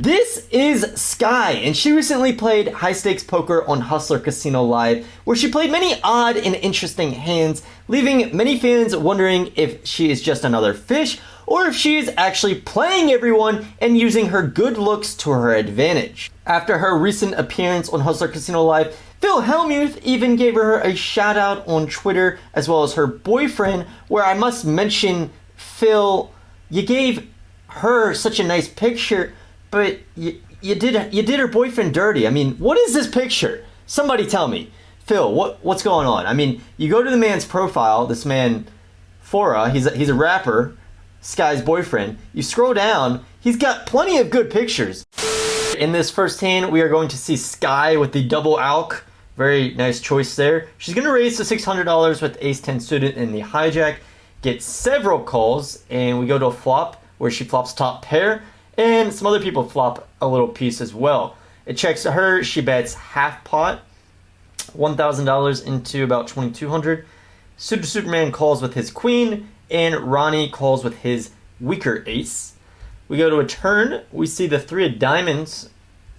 This is Sky, and she recently played high stakes poker on Hustler Casino Live, where she played many odd and interesting hands, leaving many fans wondering if she is just another fish, or if she is actually playing everyone and using her good looks to her advantage. After her recent appearance on Hustler Casino Live, Phil Hellmuth even gave her a shout out on Twitter, as well as her boyfriend, where I must mention, Phil, you gave her such a nice picture, but you did her boyfriend dirty. I mean, what is this picture? Somebody tell me. Phil, what's going on? I mean, you go to the man's profile, this man, Fora, he's a rapper, Sky's boyfriend. You scroll down, he's got plenty of good pictures. In this first hand, we are going to see Sky with the double alk. Very nice choice there. She's going to raise to $600 with ace-10 suited in the hijack, get several calls, and we go to a flop where she flops top pair, and some other people flop a little piece as well. It checks to her, she bets half pot, $1,000 into about $2,200. Suited Superman calls with his queen, and Ronnie calls with his weaker ace. We go to a turn, we see the 3 of diamonds,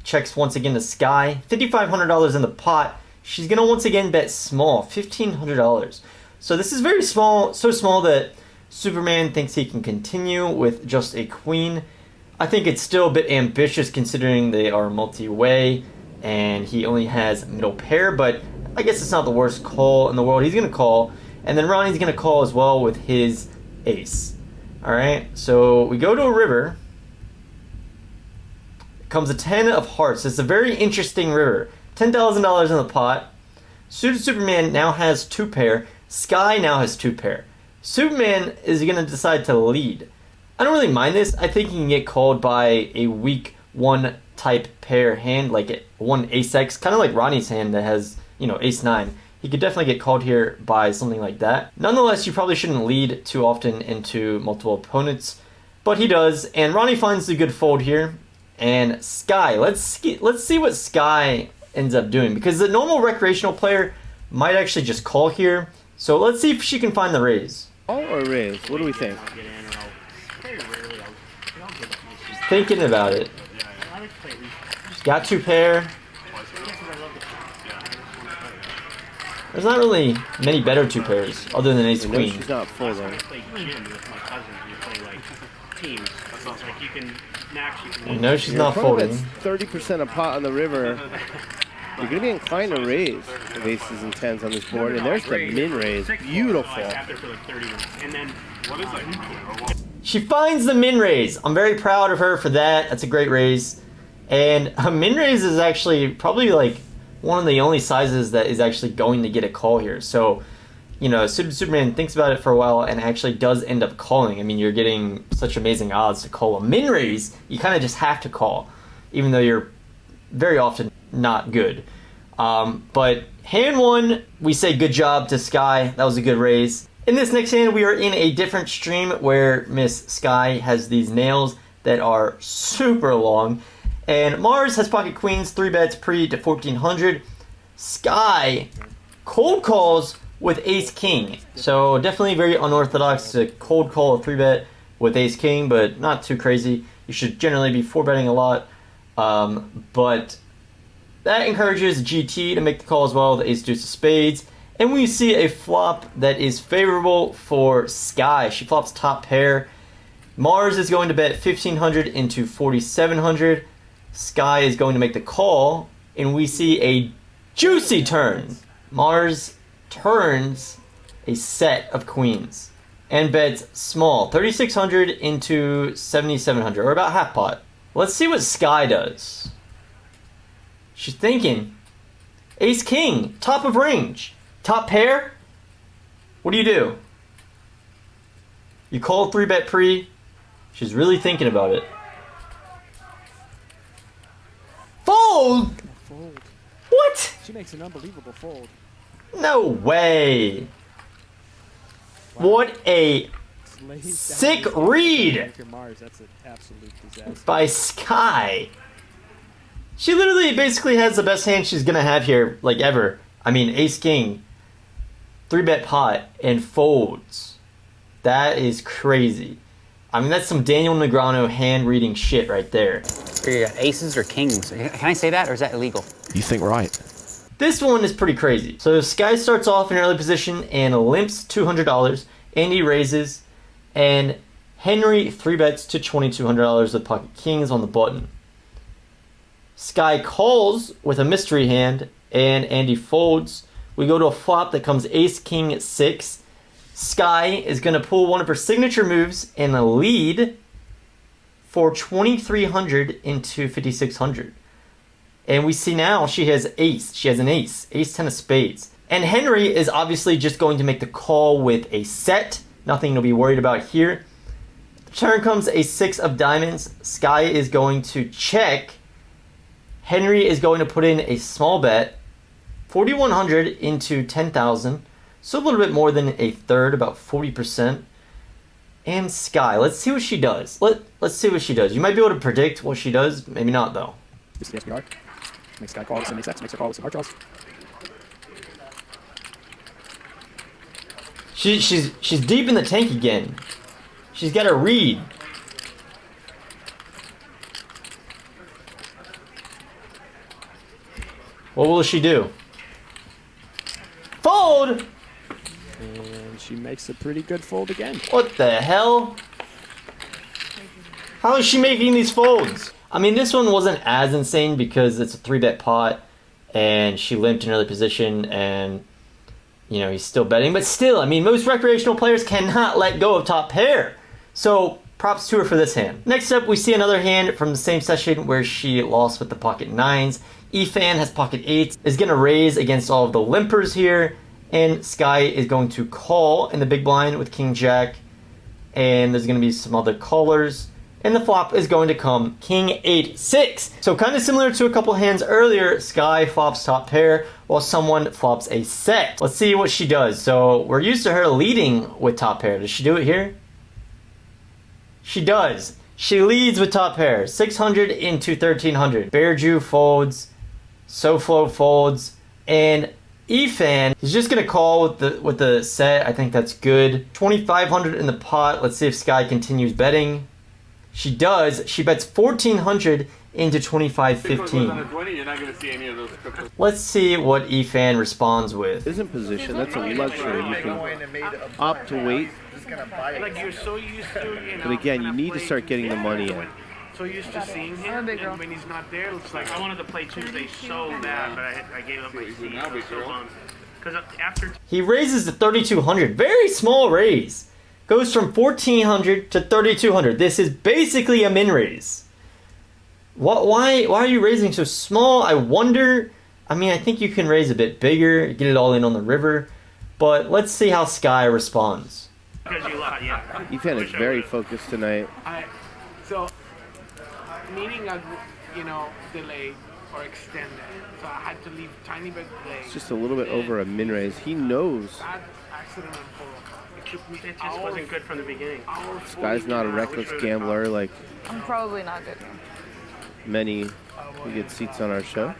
checks once again to Sky, $5,500 in the pot. She's going to once again bet small, $1,500. So this is very small, so small that Superman thinks he can continue with just a queen. I think it's still a bit ambitious considering they are multi-way and he only has middle pair, but I guess it's not the worst call in the world. He's going to call, and then Ronnie's going to call as well with his ace. Alright, so we go to a river. Comes a 10 of hearts. It's a very interesting river. $10,000 in the pot. Suited Superman now has 2 pair. Sky now has 2 pair. Superman is going to decide to lead. I don't really mind this. I think he can get called by a weak 1 type pair hand, like 1 ace-x, kind of like Ronnie's hand that has, ace-9. He could definitely get called here by something like that. Nonetheless, you probably shouldn't lead too often into multiple opponents, but he does, and Ronnie finds the good fold here. And Sky, let's see what Sky ends up doing, because the normal recreational player might actually just call here. So let's see if she can find the raise. Call or raise? What do we think? She's thinking about it. She's got 2 pair. There's not really many better 2 pairs other than ace queen. She's not full though. We know she's not folding. 30% a pot on the river. You're going to be inclined to raise with aces and 10s on this board. And there's the min raise. Beautiful. She finds the min raise. I'm very proud of her for that. That's a great raise. And a min raise is actually probably like one of the only sizes that is actually going to get a call here. So, Suited Superman thinks about it for a while and actually does end up calling. I mean, you're getting such amazing odds to call a min raise. You kind of just have to call, even though you're very often not good. But hand 1, we say good job to Sky. That was a good raise. In this next hand, we are in a different stream where Miss Sky has these nails that are super long. And Mars has pocket queens, 3 bets pre to 1,400. Sky cold calls with ace king. So definitely very unorthodox to cold call a 3 bet with ace king, but not too crazy. You should generally be 4 betting a lot. But that encourages GT to make the call as well, the ace deuce of spades. And we see a flop that is favorable for Sky. She flops top pair. Mars is going to bet 1,500 into 4,700. Sky is going to make the call, and we see a juicy turn. Mars turns a set of queens and bets small, 3,600 into 7,700, or about half pot. Let's see what Sky does. She's thinking, ace king, top of range, top pair. What do? You call 3 bet pre. She's really thinking about it. Fold? Fold. What? She makes an unbelievable fold. No way. Wow. What a sick read Mars. That's an absolute disaster. by Sky. She literally basically has the best hand she's gonna have here, like ever. I mean, ace king, 3 bet pot, and folds. That is crazy. I mean, that's some Daniel Negreanu hand-reading shit right there. Aces or kings? Can I say that, or is that illegal? You think right. This one is pretty crazy. So Sky starts off in early position and limps $200. Andy raises, and Henry 3-bets to $2,200 with pocket kings on the button. Sky calls with a mystery hand, and Andy folds. We go to a flop that comes ace king 6. Sky is going to pull one of her signature moves and a lead for 2,300 into 5,600. And we see now she has ace. She has an ace. Ace 10 of spades. And Henry is obviously just going to make the call with a set. Nothing to be worried about here. The turn comes a 6 of diamonds. Sky is going to check. Henry is going to put in a small bet. 4,100 into 10,000. So a little bit more than a third, about 40%. And Sky, let's see what she does. Let's see what she does. You might be able to predict what she does. Maybe not, though. This is the SPR. Makes Sky call with some X, makes her call with some hard draws. She's deep in the tank again. She's got a read. What will she do? Fold! And she makes a pretty good fold again. What the hell? How is she making these folds? I mean, this one wasn't as insane because it's a 3-bet pot and she limped in early position and, you know, he's still betting. But still, I mean, most recreational players cannot let go of top pair. So props to her for this hand. Next up, we see another hand from the same session where she lost with the pocket 9s. Efan has pocket 8s, is going to raise against all of the limpers here. And Sky is going to call in the big blind with King Jack. And there's going to be some other callers. And the flop is going to come King 8-6. So kind of similar to a couple hands earlier, Sky flops top pair while someone flops a set. Let's see what she does. So we're used to her leading with top pair. Does she do it here? She does. She leads with top pair. 600 into 1,300. Bear Jew folds. SoFlo folds. And Efan is just going to call with the set. I think that's good. 2,500 in the pot. Let's see if Sky continues betting. She does. She bets 1,400 into 2,515. Let's see what Efan responds with. Isn't position. That's a luxury. You can opt to wait. Like you're so used to, you know. But again, you need to start getting the money in. So used to seeing him, and when he's not there, it's like I wanted to play Tuesday so bad, but I gave up my seat. Because after he raises to 3,200. Very small raise. Goes from 1,400 to 3,200. This is basically a min raise. Why are you raising so small? I wonder. I mean, I think you can raise a bit bigger, get it all in on the river. But let's see how Sky responds. because you lost, yeah. Efan is very focused tonight. So meaning a delay or extend it. So I had to leave tiny bit delay. It's just a little bit over a min raise. He knows. That accident unfolded. It just wasn't good from the beginning. This guy's not a reckless gambler like I'm probably not good. many who get seats on our show.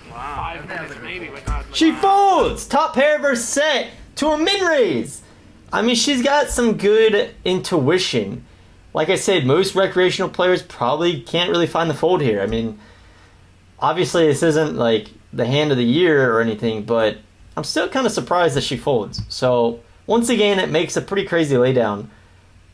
Wow. 5 minutes maybe, but not. She folds! Top pair versus set to a min raise. I mean, she's got some good intuition. Like I said, most recreational players probably can't really find the fold here. I mean, obviously this isn't like the hand of the year or anything, but I'm still kind of surprised that she folds. So once again, it makes a pretty crazy laydown.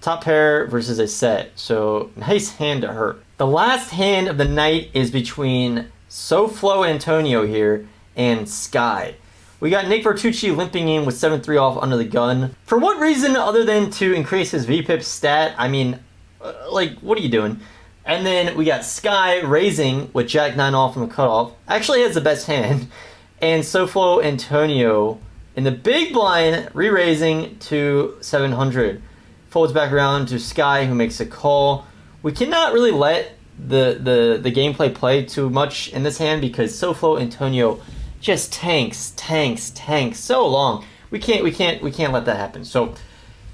Top pair versus a set. So nice hand to her. The last hand of the night is between SoFlo Antonio here and Sky. We got Nick Bertucci limping in with 7-3 off under the gun. For what reason other than to increase his VPIP stat? I mean, like, what are you doing? And then we got Sky raising with Jack 9 off on the cutoff. Actually has the best hand. And SoFlo Antonio in the big blind re-raising to 700. Folds back around to Sky, who makes a call. We cannot really let the gameplay play too much in this hand because SoFlo Antonio just tanks so long. We can't let that happen. So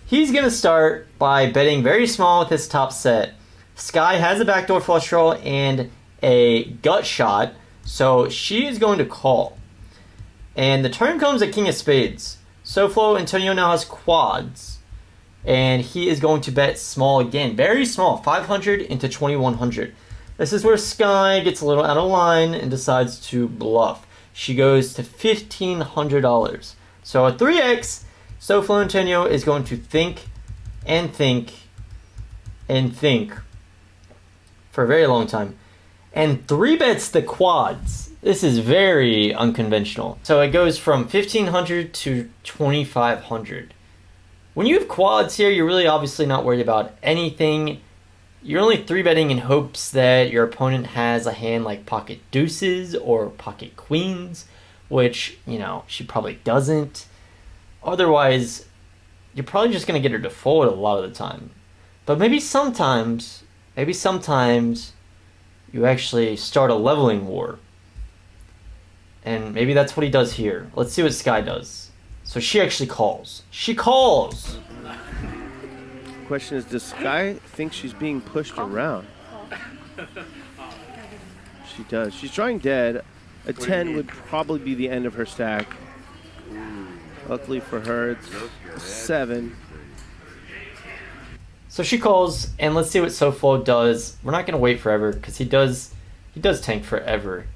he's gonna start by betting very small with his top set. Sky has a backdoor flush draw and a gut shot, so she is going to call. And the turn comes at King of Spades. SoFlo Antonio now has quads. And he is going to bet small again. Very small, 500 into 2100. This is where Sky gets a little out of line and decides to bluff. She goes to $1,500. So at 3x, Soflo Antonio is going to think and think and think for a very long time. And 3-bets the quads. This is very unconventional. So it goes from 1,500 to 2,500. When you have quads here, you're really obviously not worried about anything. You're only 3-betting in hopes that your opponent has a hand like pocket deuces or pocket queens, which, you know, she probably doesn't. Otherwise, you're probably just going to get her to fold a lot of the time. But maybe sometimes you actually start a leveling war. And maybe that's what he does here. Let's see what Sky does. So she actually calls. She calls! Question is, does Sky think she's being pushed around? She does. She's drawing dead. A 10 would probably be the end of her stack. Luckily for her, it's 7. So she calls, and let's see what Soflo does. We're not going to wait forever, because he does tank forever.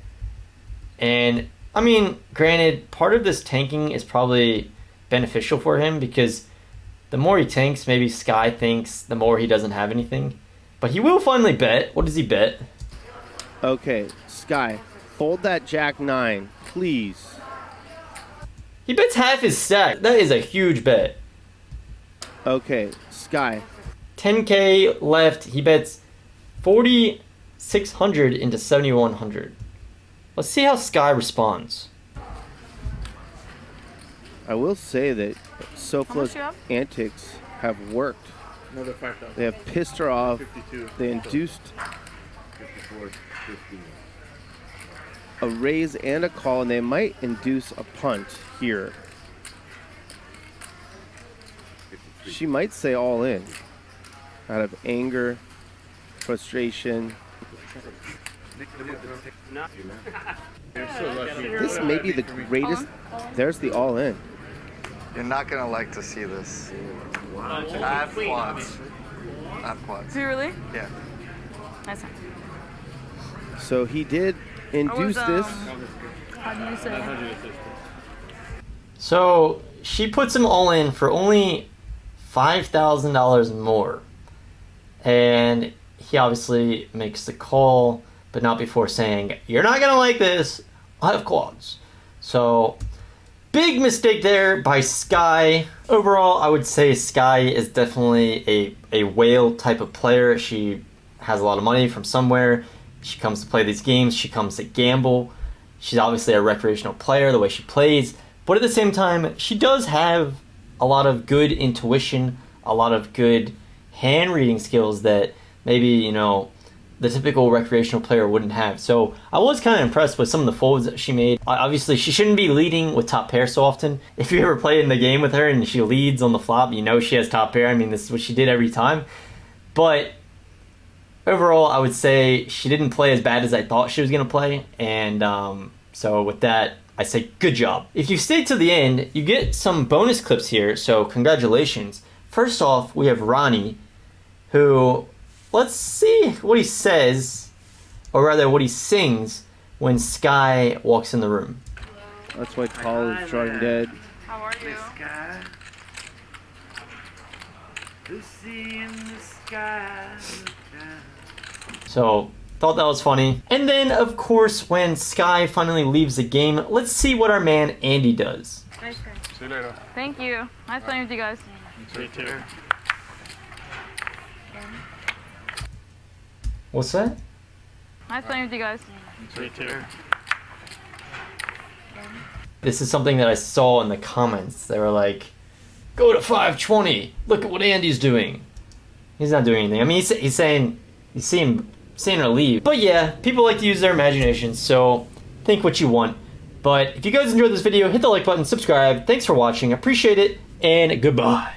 And, I mean, granted, part of this tanking is probably beneficial for him, because the more he tanks, maybe Sky thinks the more he doesn't have anything. But he will finally bet. What does he bet? Okay, Sky, fold that Jack 9, please. He bets half his stack. That is a huge bet. Okay, Sky. 10K left. He bets 4,600 into 7,100. Let's see how Sky responds. I will say that Soflo's antics have worked. Another 5,000. They have pissed her off. 52. They induced 54, 15. a raise and a call, and they might induce a punt here. She might say all in out of anger, frustration. This may be the greatest. There's the all in. You're not gonna like to see this. I have quads. I have quads. Do you really? Yeah. Nice. So he did induce this. How do you say? So she puts him all in for only $5,000 more. And he obviously makes the call, but not before saying, "You're not going to like this. I have quads." So big mistake there by Sky. Overall, I would say Sky is definitely a whale type of player. She has a lot of money from somewhere. She comes to play these games. She comes to gamble. She's obviously a recreational player, the way she plays. But at the same time, she does have a lot of good intuition, a lot of good hand reading skills that maybe, you know, the typical recreational player wouldn't have. So I was kind of impressed with some of the folds that she made. Obviously, she shouldn't be leading with top pair so often. If you ever play in the game with her and she leads on the flop, you know she has top pair. I mean, this is what she did every time. But overall, I would say she didn't play as bad as I thought she was going to play. And so with that, I say good job. If you stay to the end, you get some bonus clips here, so congratulations. First off, we have Ronnie, who, let's see what he says, or rather what he sings when Sky walks in the room. That's why Paul is drawing dead. How are you? Sky. Lucy in the sky. So, thought that was funny. And then, of course, when Sky finally leaves the game, let's see what our man Andy does. Nice guy. See you later. Thank you. Nice playing with you guys. What's that? Nice playing with you guys. This is something that I saw in the comments. They were like, "Go to 520. Look at what Andy's doing." He's not doing anything. I mean, he's saying, he's seeing her leave. But yeah, people like to use their imagination, so think what you want. But if you guys enjoyed this video, hit the like button, subscribe. Thanks for watching. Appreciate it, and goodbye.